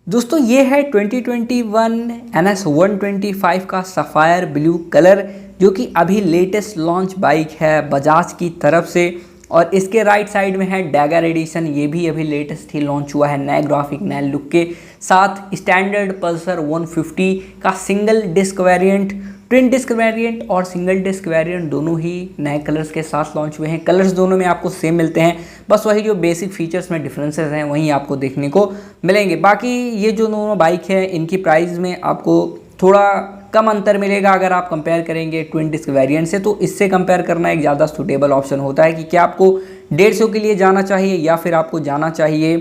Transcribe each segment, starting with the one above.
दोस्तों ये है 2021 NS 125 का सफ़ायर ब्लू कलर, जो कि अभी लेटेस्ट लॉन्च बाइक है बजाज की तरफ से। और इसके राइट साइड में है डैगर एडिशन, ये भी अभी लेटेस्ट ही लॉन्च हुआ है नए ग्राफिक नए लुक के साथ। स्टैंडर्ड पल्सर 150 का single disc variant, twin disc variant और सिंगल डिस्क वेरिएंट दोनों ही नए कलर्स के साथ लॉन्च हुए हैं। कलर्स दोनों में आपको सेम मिलते हैं, बस वही जो बेसिक फीचर्स में डिफरेंसेस हैं वहीं आपको देखने को मिलेंगे। बाकी ये जो दोनों बाइक है इनकी प्राइस में आपको थोड़ा कम अंतर मिलेगा अगर आप कंपेयर करेंगे ट्विन डिस्क वेरिएंट से। तो इससे कंपेयर करना एक ज़्यादा सूटेबल ऑप्शन होता है कि क्या आपको 150 के लिए जाना चाहिए या फिर आपको जाना चाहिए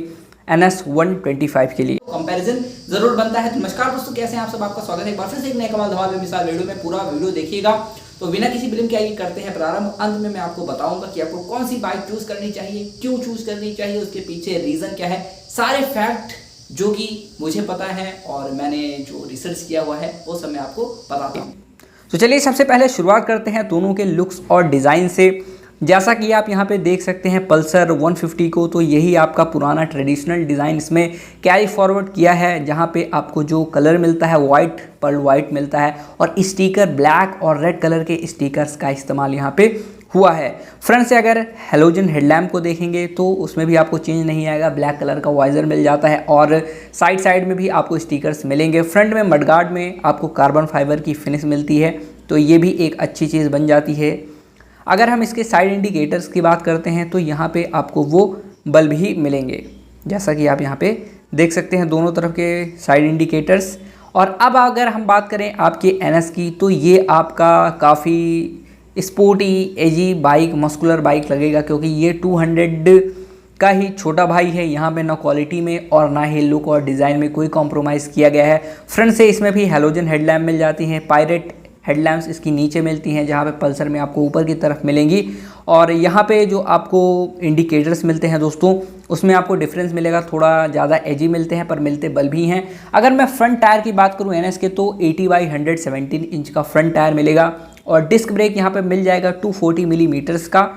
NS 125 के लिए। कंपैरिजन जरूर बनता है। तो नमस्कार दोस्तों, कैसे हैं आप सब? आपका स्वागत है एक बार फिर से एक नए कमाल धमाल मिसाल वीडियो में। पूरा वीडियो देखिएगा। तो बिना किसी विलंब के आगे करते हैं प्रारंभ। अंत में मैं आपको बताऊंगा कि आपको कौन सी बाइक चूज करनी चाहिए, क्यों चूज करनी चाहिए, उसके पीछे रीजन क्या है, सारे फैक्ट जो कि मुझे पता है और मैंने जो रिसर्च किया हुआ है वो सब मैं आपको बताता हूँ। तो चलिए सबसे पहले शुरुआत करते हैं दोनों के लुक्स और डिज़ाइन से। जैसा कि आप यहाँ पे देख सकते हैं पल्सर 150 को, तो यही आपका पुराना ट्रेडिशनल डिज़ाइन इसमें कैरी फॉरवर्ड किया है, जहाँ पे आपको जो कलर मिलता है वाइट, पर्ल वाइट मिलता है और स्टिकर ब्लैक और रेड कलर के स्टिकर्स का इस्तेमाल यहाँ पे हुआ है। फ्रंट से अगर हेलोजन हेडलैम्प को देखेंगे तो उसमें भी आपको चेंज नहीं आएगा, ब्लैक कलर का वाइजर मिल जाता है और साइड में भी आपको स्टिकर्स मिलेंगे। फ्रंट में मडगार्ड में आपको कार्बन फाइबर की फिनिश मिलती है, तो ये भी एक अच्छी चीज़ बन जाती है। अगर हम इसके साइड इंडिकेटर्स की बात करते हैं तो यहाँ पे आपको वो बल्ब ही मिलेंगे, जैसा कि आप यहाँ पे देख सकते हैं दोनों तरफ के साइड इंडिकेटर्स। और अब अगर हम बात करें आपके NS की, तो ये आपका काफ़ी स्पोर्टी एजी बाइक, मस्कुलर बाइक लगेगा, क्योंकि ये 200 का ही छोटा भाई है। यहाँ पे ना क्वालिटी में और ना ही लुक और डिज़ाइन में कोई कॉम्प्रोमाइज़ किया गया है। फ्रंट से इसमें भी हेलोजन हेडलैम्प मिल जाती हैं, पायरेट हेडलैम्प्स इसकी नीचे मिलती हैं, जहाँ पे पल्सर में आपको ऊपर की तरफ मिलेंगी। और यहाँ पे जो आपको इंडिकेटर्स मिलते हैं दोस्तों, उसमें आपको डिफरेंस मिलेगा, थोड़ा ज़्यादा एजी मिलते हैं पर मिलते बल्ब ही हैं। अगर मैं फ्रंट टायर की बात करूँ NS के, तो 80/117 इंच का फ्रंट टायर मिलेगा और डिस्क ब्रेक यहाँ पे मिल जाएगा 240 मिलीमीटर्स का।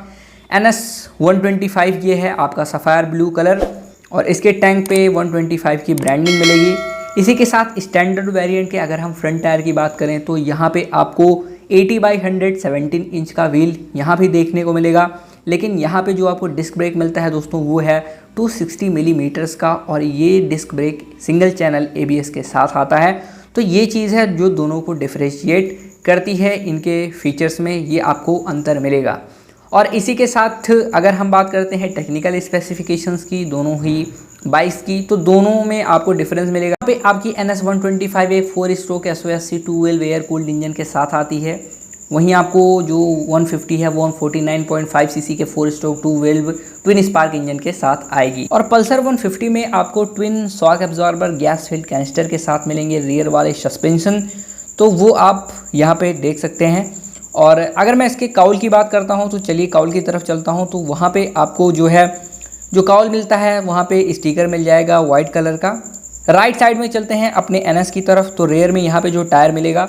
NS 125 ये है आपका सफ़ायर ब्लू कलर और इसके टैंक पे 125 की ब्रांडिंग मिलेगी। इसी के साथ स्टैंडर्ड वेरिएंट के अगर हम फ्रंट टायर की बात करें तो यहाँ पे आपको 80/117 इंच का व्हील यहाँ भी देखने को मिलेगा। लेकिन यहाँ पे जो आपको डिस्क ब्रेक मिलता है दोस्तों वो है 260 मिलीमीटर्स का और ये disc brake single channel ABS के साथ आता है। तो ये चीज़ है जो दोनों को डिफ्रेंशिएट करती है, इनके फीचर्स में ये आपको अंतर मिलेगा। और इसी के साथ अगर हम बात करते हैं टेक्निकल स्पेसिफिकेशंस की दोनों ही बाइक्स की, तो दोनों में आपको डिफरेंस मिलेगा। यहाँ पे आपकी NS 125 एक 4 stroke SOSC 2 wheel air cooled engine के साथ आती है। वहीं आपको जो 150 है वो 49.5 सीसी के 4 stroke 2 wheel twin spark engine के साथ आएगी। और पल्सर 150 में आपको twin shock absorber gas filled canister के साथ मिलेंगे, रियर वाले सस्पेंशन, तो वो आप यहाँ पे देख सकते हैं। और अगर मैं इसके काउल की बात करता हूँ तो चलिए काउल की तरफ चलता हूँ। तो वहाँ पे आपको जो काउल मिलता है वहाँ पे स्टिकर मिल जाएगा वाइट कलर का। राइट साइड में चलते हैं अपने NS की तरफ, तो रेयर में यहाँ पे जो टायर मिलेगा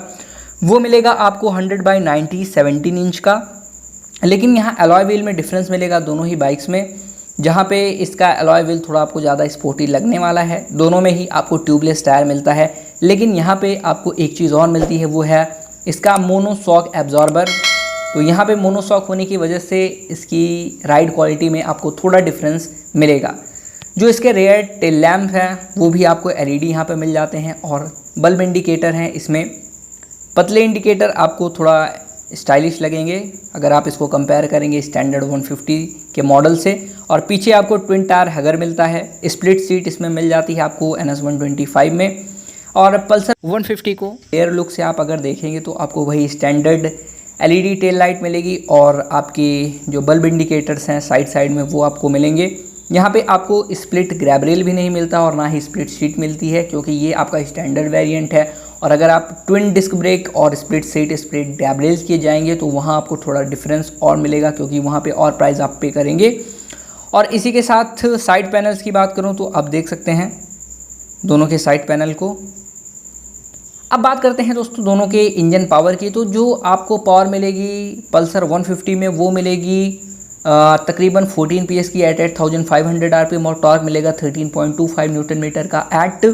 वो मिलेगा आपको 100/90 17 इंच का। लेकिन यहाँ अलॉय व्हील में डिफरेंस मिलेगा दोनों ही बाइक्स में, जहाँ पे इसका अलॉय व्हील थोड़ा आपको ज़्यादा स्पोर्टी लगने वाला है। दोनों में ही आपको ट्यूबलेस टायर मिलता है, लेकिन यहाँ पे आपको एक चीज़ और मिलती है, वो है इसका मोनोशॉक एब्जॉर्बर। तो यहाँ पे मोनोशॉक होने की वजह से इसकी राइड क्वालिटी में आपको थोड़ा डिफरेंस मिलेगा। जो इसके रेयर टेल लैम्प है वो भी आपको LED यहाँ पे मिल जाते हैं और बल्ब इंडिकेटर हैं इसमें। पतले इंडिकेटर आपको थोड़ा स्टाइलिश लगेंगे अगर आप इसको कंपेयर करेंगे स्टैंडर्ड 150 के मॉडल से। और पीछे आपको ट्विन टायर हगर मिलता है, स्प्लिट सीट इसमें मिल जाती है आपको NS 125 में। और पल्सर 150 को एयर लुक से आप अगर देखेंगे तो आपको वही स्टैंडर्ड LED टेल लाइट मिलेगी और आपकी जो बल्ब इंडिकेटर्स हैं साइड में वो आपको मिलेंगे। यहाँ पे आपको स्प्लिट ग्रैब रेल भी नहीं मिलता और ना ही स्प्लिट सीट मिलती है, क्योंकि ये आपका स्टैंडर्ड वेरिएंट है। और अगर आप ट्विन डिस्क ब्रेक और split seat split grab rails किए जाएंगे तो वहाँ आपको थोड़ा डिफरेंस और मिलेगा, क्योंकि वहाँ पे और प्राइस आप पे करेंगे। और इसी के साथ साइड पैनल्स की बात करूँ तो आप देख सकते हैं दोनों के साइड पैनल को। अब बात करते हैं दोस्तों दोनों के इंजन पावर की। तो जो आपको पावर मिलेगी पल्सर 150 में वो मिलेगी तकरीबन 14 PS की एट 8500 RPM और टॉर्क मिलेगा 13.25 न्यूटन मीटर का एट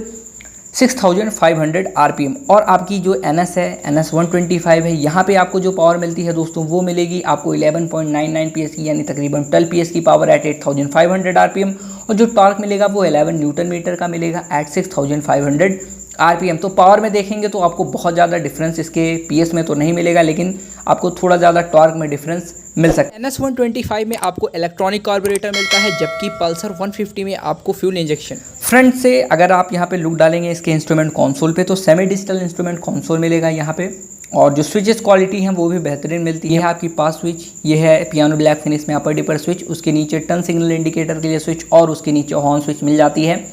6500 आरपीएम। और आपकी जो NS है, NS 125 है, यहाँ पे आपको जो पावर मिलती है दोस्तों वो मिलेगी आपको 11.99 PS की, यानी तकरीबन 12 PS की पावर एट 8500 आरपीएम। और जो टॉर्क मिलेगा वो 11 न्यूटन मीटर का मिलेगा एट 6500 आरपीएम। तो पावर में देखेंगे तो आपको बहुत ज़्यादा डिफरेंस इसके PS में तो नहीं मिलेगा, लेकिन आपको थोड़ा ज़्यादा टॉर्क में डिफरेंस मिल सकता है। NS 125 में आपको इलेक्ट्रॉनिक कार्बोरेटर मिलता है, जबकि पल्सर 150 में आपको फ्यूल इंजेक्शन। फ्रंट से अगर आप यहाँ पे लुक डालेंगे इसके इंस्ट्रूमेंट कंसोल पे, तो सेमी डिजिटल इंस्ट्रूमेंट कंसोल मिलेगा यहाँ पे। और जो स्विचेस क्वालिटी हैं वो भी बेहतरीन मिलती है। आपकी पास स्विच, ये है पियानो ब्लैक फिनिश में अपर डिपर स्विच, उसके नीचे टर्न सिग्नल इंडिकेटर के लिए स्विच, और उसके नीचे हॉर्न स्विच मिल जाती है।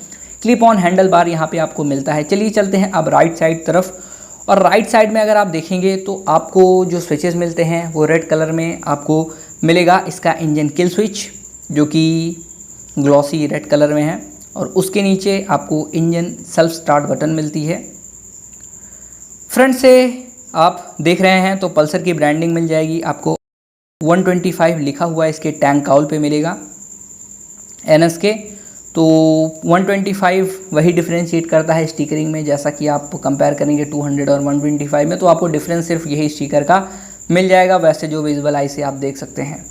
क्लिप ऑन हैंडल बार यहाँ पे आपको मिलता है। चलिए चलते हैं अब राइट साइड तरफ। और राइट साइड में अगर आप देखेंगे तो आपको जो स्विचेस मिलते हैं वो रेड कलर में आपको मिलेगा। इसका इंजन किल स्विच जो कि ग्लॉसी रेड कलर में है, और उसके नीचे आपको इंजन सेल्फ स्टार्ट बटन मिलती है। फ्रंट से आप देख रहे हैं तो पल्सर की ब्रांडिंग मिल जाएगी आपको। 125 लिखा हुआ इसके टैंक काउल पे मिलेगा NS के। तो 125 वही डिफ्रेंशिएट करता है स्टिकरिंग में, जैसा कि आप कंपेयर करेंगे 200 और 125 में, तो आपको डिफरेंस सिर्फ यही स्टिकर का मिल जाएगा। वैसे जो विजुअल आई से आप देख सकते हैं,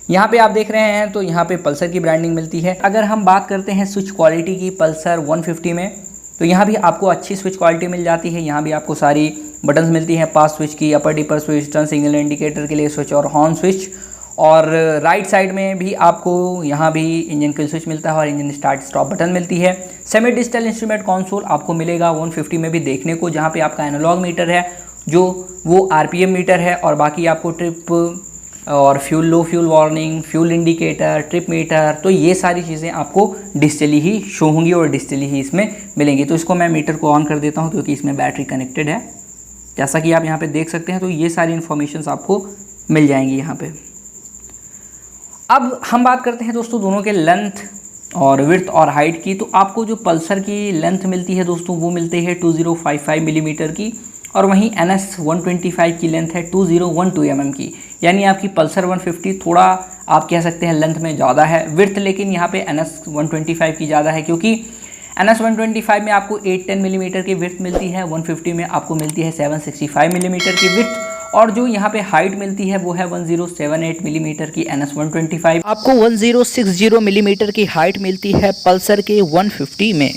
यहाँ पे आप देख रहे हैं तो यहाँ पे पल्सर की ब्रांडिंग मिलती है। अगर हम बात करते हैं स्विच क्वालिटी की पल्सर 150 में, तो यहाँ भी आपको अच्छी स्विच क्वालिटी मिल जाती है। यहाँ भी आपको सारी बटन्स मिलती हैं, पास स्विच की, upper dipper switch, turn signal indicator के लिए स्विच और हॉर्न स्विच। और राइट साइड में भी आपको यहाँ भी इंजन किल स्विच मिलता है और इंजन स्टार्ट स्टॉप बटन मिलती है। सेमी डिजिटल इंस्ट्रूमेंट कंसोल आपको मिलेगा 150 में भी देखने को, जहाँ पे आपका एनालॉग मीटर है जो वो RPM मीटर है, और बाकी आपको ट्रिप और फ्यूल, लो fuel warning, fuel indicator, trip meter, तो ये सारी चीज़ें आपको डिजिटली ही शो होंगी और डिजिटली ही इसमें मिलेंगी। तो इसको मैं मीटर को ऑन कर देता हूँ क्योंकि इसमें बैटरी कनेक्टेड है, जैसा कि आप यहाँ पे देख सकते हैं। तो ये सारी इन्फॉर्मेशन आपको मिल जाएंगी यहाँ पे। अब हम बात करते हैं दोस्तों दोनों के लेंथ और विड्थ और हाइट की। तो आपको जो पल्सर की लेंथ मिलती है दोस्तों वो मिलती है 2055 मिलीमीटर की, और वहीं NS 125 की लेंथ है 2012 mm की। यानी आपकी पल्सर 150 थोड़ा आप कह सकते हैं लेंथ में ज़्यादा है। विड्थ लेकिन यहाँ पे NS 125 की ज़्यादा है, क्योंकि NS 125 में आपको 810 मिलीमीटर की विड्थ मिलती है, 150 में आपको मिलती है 765 मिलीमीटर की विड्थ। और जो यहाँ पे हाइट मिलती है वो है 1078 मिलीमीटर की NS 125। आपको 1060 मिलीमीटर की हाइट मिलती है पल्सर के 150 में।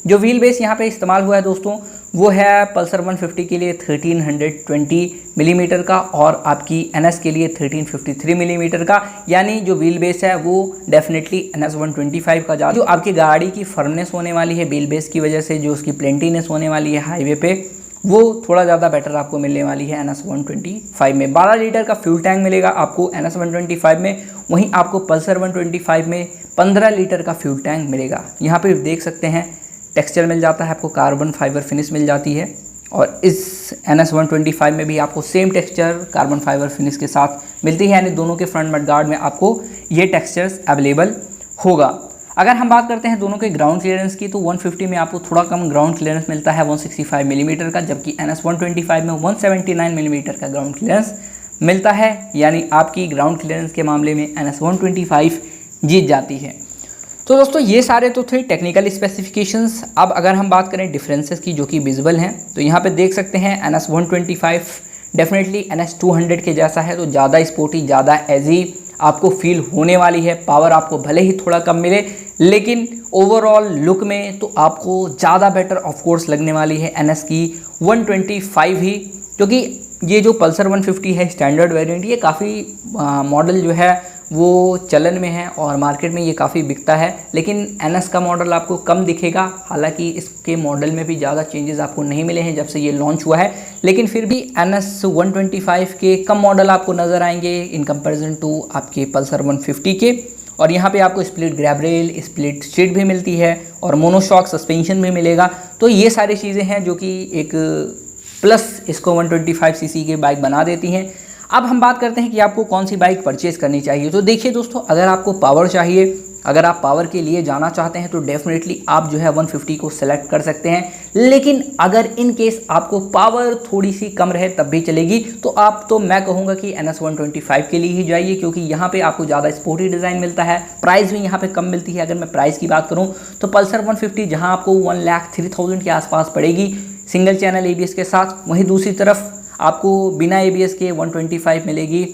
जो व्हील बेस यहाँ पे इस्तेमाल हुआ है दोस्तों वो है पल्सर 150 के लिए 1320 मिलीमीटर का, और आपकी NS के लिए 1353 मिलीमीटर का। यानी जो व्हील बेस है वो डेफिनेटली NS 125 का ज़्यादा। जो आपकी गाड़ी की फर्मनेस होने वाली है व्हील बेस की वजह से, जो उसकी प्लेंटीनेस होने वाली है हाईवे पे, वो थोड़ा ज़्यादा बेटर आपको मिलने वाली है NS 125 में। 12 लीटर का फ्यूल टैंक मिलेगा आपको NS 125 में, वहीं आपको पल्सर 125 में 15 लीटर का फ्यूल टैंक मिलेगा। यहाँ पे देख सकते हैं टेक्सचर मिल जाता है आपको, कार्बन फाइबर फिनिश मिल जाती है, और इस NS 125 में भी आपको same texture carbon fibre finish के साथ मिलती है। यानी दोनों के फ्रंट मड गार्ड में आपको ये टेक्सचर्स अवेलेबल होगा। अगर हम बात करते हैं दोनों के ग्राउंड क्लियरेंस की, तो 150 में आपको थोड़ा कम ग्राउंड क्लियरेंस मिलता है 165 मिलीमीटर का, जबकि NS 125 में 179 मिलीमीटर का ग्राउंड क्लियरेंस मिलता है। यानी आपकी ग्राउंड क्लियरेंस के मामले में NS 125 जीत जाती है। तो दोस्तों ये सारे तो थे टेक्निकल स्पेसिफिकेशंस। अब अगर हम बात करें डिफरेंसेस की जो कि विजिबल हैं, तो यहाँ पे देख सकते हैं NS 125 डेफिनेटली NS 200 के जैसा है, तो ज़्यादा स्पोर्टी, ज़्यादा एजी आपको फील होने वाली है। पावर आपको भले ही थोड़ा कम मिले, लेकिन ओवरऑल लुक में तो आपको ज़्यादा बेटर ऑफ कोर्स लगने वाली है NS की 125 ही, क्योंकि ये जो पल्सर 150 है स्टैंडर्ड वेरिएंट, ये काफ़ी मॉडल जो है वो चलन में है और मार्केट में ये काफ़ी बिकता है। लेकिन NS का मॉडल आपको कम दिखेगा, हालांकि इसके मॉडल में भी ज़्यादा चेंजेस आपको नहीं मिले हैं जब से ये लॉन्च हुआ है, लेकिन फिर भी NS 125 के कम मॉडल आपको नज़र आएंगे इन कंपैरिजन टू आपके पल्सर 150 के। और यहाँ पे आपको split grab rail, split seat भी मिलती है और मोनोशॉक सस्पेंशन भी मिलेगा। तो ये सारी चीज़ें हैं जो कि एक प्लस इसको 125 सीसी की बाइक बना देती हैं। अब हम बात करते हैं कि आपको कौन सी बाइक परचेज़ करनी चाहिए। तो देखिए दोस्तों, अगर आपको पावर चाहिए, अगर आप पावर के लिए जाना चाहते हैं तो डेफिनेटली आप जो है 150 को सेलेक्ट कर सकते हैं। लेकिन अगर इन केस आपको पावर थोड़ी सी कम रहे तब भी चलेगी, तो मैं कहूँगा कि NS 125 के लिए ही जाइए, क्योंकि यहाँ पे आपको ज़्यादा स्पोर्टी डिज़ाइन मिलता है, प्राइस भी यहाँ पे कम मिलती है। अगर मैं प्राइस की बात करूँ तो पल्सर 150 जहाँ आपको 1,03,000 के आसपास पड़ेगी सिंगल चैनल ABS के साथ, वहीं दूसरी तरफ आपको बिना ABS के 125 मिलेगी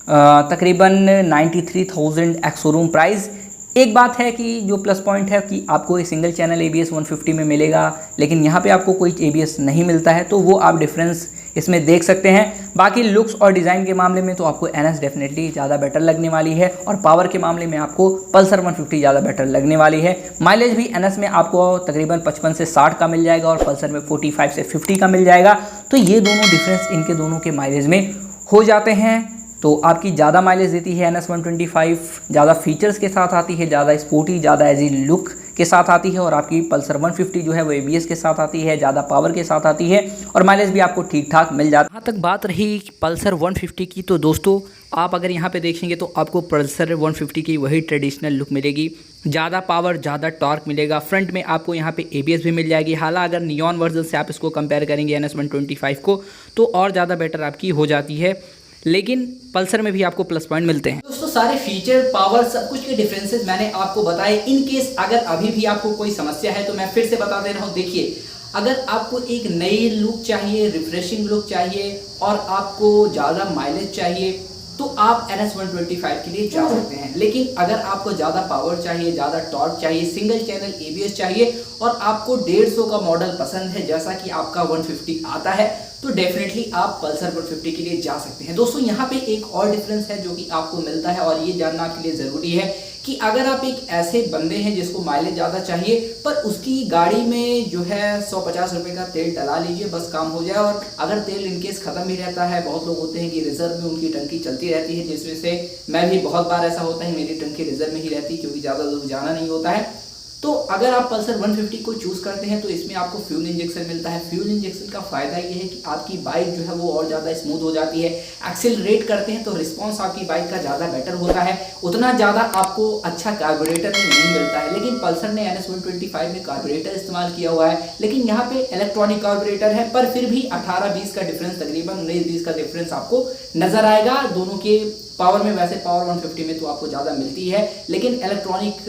तकरीबन 93,000 एक्स शोरूम प्राइस। एक बात है कि जो प्लस पॉइंट है कि आपको एक सिंगल चैनल ABS 150 में मिलेगा, लेकिन यहाँ पे आपको कोई ABS नहीं मिलता है, तो वो आप डिफरेंस इसमें देख सकते हैं। बाकी लुक्स और डिज़ाइन के मामले में तो आपको NS डेफिनेटली ज़्यादा बेटर लगने वाली है, और पावर के मामले में आपको पल्सर 150 ज़्यादा बेटर लगने वाली है। माइलेज भी NS में आपको तकरीबन 55 से 60 का मिल जाएगा और पल्सर में 45 से 50 का मिल जाएगा। तो ये दोनों डिफरेंस इनके दोनों के माइलेज में हो जाते हैं। तो आपकी ज़्यादा माइलेज देती है NS 125, ज़्यादा फीचर्स के साथ आती है, ज़्यादा स्पोर्टी, ज़्यादा एजी लुक के साथ आती है, और आपकी पल्सर 150 जो है वो ABS के साथ आती है, ज़्यादा पावर के साथ आती है, और माइलेज भी आपको ठीक ठाक मिल जाता है। यहाँ तक बात रही पल्सर 150 की, तो दोस्तों आप अगर यहाँ पे देखेंगे तो आपको पल्सर 150 की वही ट्रेडिशनल लुक मिलेगी, ज़्यादा पावर, ज़्यादा टॉर्क मिलेगा। फ्रंट में आपको यहाँ पे ABS भी मिल जाएगी। हालांकि अगर नियॉन वर्जन से आप इसको कंपेयर करेंगे NS 125 को, तो और ज़्यादा बेटर आपकी हो जाती है, लेकिन पल्सर में भी आपको प्लस पॉइंट मिलते हैं। दोस्तों सारे फीचर, पावर, सब कुछ के डिफरेंसेस मैंने आपको बताए। इन केस अगर अभी भी आपको कोई समस्या है तो मैं फिर से बता दे रहा हूँ। देखिए, अगर आपको एक नई लुक चाहिए, रिफ्रेशिंग लुक चाहिए, और आपको ज़्यादा माइलेज चाहिए, तो आप NS 125 के लिए जा सकते हैं। लेकिन अगर आपको ज़्यादा पावर चाहिए, ज़्यादा टॉर्क चाहिए, सिंगल चैनल ABS चाहिए, और आपको 150 का मॉडल पसंद है जैसा कि आपका 150 आता है, तो डेफिनेटली आप पल्सर 150 के लिए जा सकते हैं। दोस्तों यहाँ पे एक और डिफरेंस है जो कि आपको मिलता है, और ये जानना आपके लिए ज़रूरी है कि अगर आप एक ऐसे बंदे हैं जिसको माइलेज ज़्यादा चाहिए, पर उसकी गाड़ी में जो है 150 रुपये का तेल डला लीजिए, बस काम हो जाए। और अगर तेल इनकेस ख़त्म भी रहता है, बहुत लोग होते हैं कि रिजर्व में उनकी टंकी चलती रहती है, जिसमें से मैं भी बहुत बार ऐसा होता है मेरी टंकी रिजर्व में ही रहती है, क्योंकि ज़्यादा दूर जाना नहीं होता है। तो अगर आप पल्सर 150 को चूज़ करते हैं तो इसमें आपको फ्यूल इंजेक्शन मिलता है। फ्यूल इंजेक्शन का फ़ायदा ये है कि आपकी बाइक जो है वो और ज़्यादा स्मूथ हो जाती है। एक्सेलरेट करते हैं तो रिस्पांस आपकी बाइक का ज़्यादा बेटर होता है, उतना ज़्यादा आपको अच्छा कार्बोरेटर में नहीं मिलता है। लेकिन पल्सर ने NS 125 में कार्बोरेटर इस्तेमाल किया हुआ है, लेकिन यहाँ पे इलेक्ट्रॉनिक कार्बोरेटर है, पर फिर भी 18-20 का डिफरेंस, तकरीबन 19-20 का डिफरेंस आपको नजर आएगा दोनों के पावर में। वैसे पावर 150 में तो आपको ज़्यादा मिलती है, लेकिन इलेक्ट्रॉनिक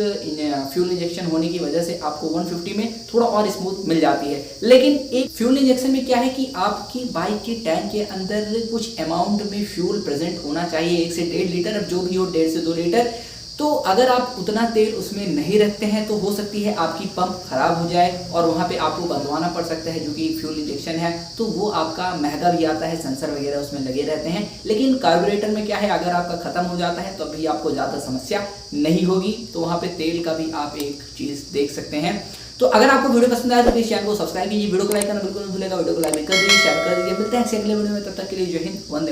फ्यूल इंजेक्शन होने की वजह से आपको 150 में थोड़ा और स्मूथ मिल जाती है। लेकिन एक फ्यूल इंजेक्शन में क्या है कि आपकी बाइक के टैंक के अंदर कुछ अमाउंट में फ्यूल प्रेजेंट होना चाहिए, 1 से 1.5 लीटर, अब जो भी हो 1.5 से 2 लीटर। तो अगर आप उतना तेल उसमें नहीं रखते हैं तो हो सकती है आपकी पंप खराब हो जाए, और वहाँ पे आपको बदलवाना पड़ सकता है, जो कि फ्यूल इंजेक्शन है, तो वो आपका महंगा भी आता है, सेंसर वगैरह उसमें लगे रहते हैं। लेकिन कार्बोरेटर में क्या है, अगर आपका ख़त्म हो जाता है तो अभी आपको ज़्यादा समस्या नहीं होगी। तो वहाँ पर तेल का भी आप एक चीज़ देख सकते हैं। तो अगर आपको वीडियो पसंद आया तो प्लीज़ चैनल को सब्सक्राइब कीजिए, वीडियो को लाइक करना बिल्कुल नहीं भूलेगा, वीडियो को लाइक कर दीजिए, शेयर कर दीजिए। मिलते हैं अगले वीडियो में, तब तक के लिए जय हिंद, वंदे मातरम।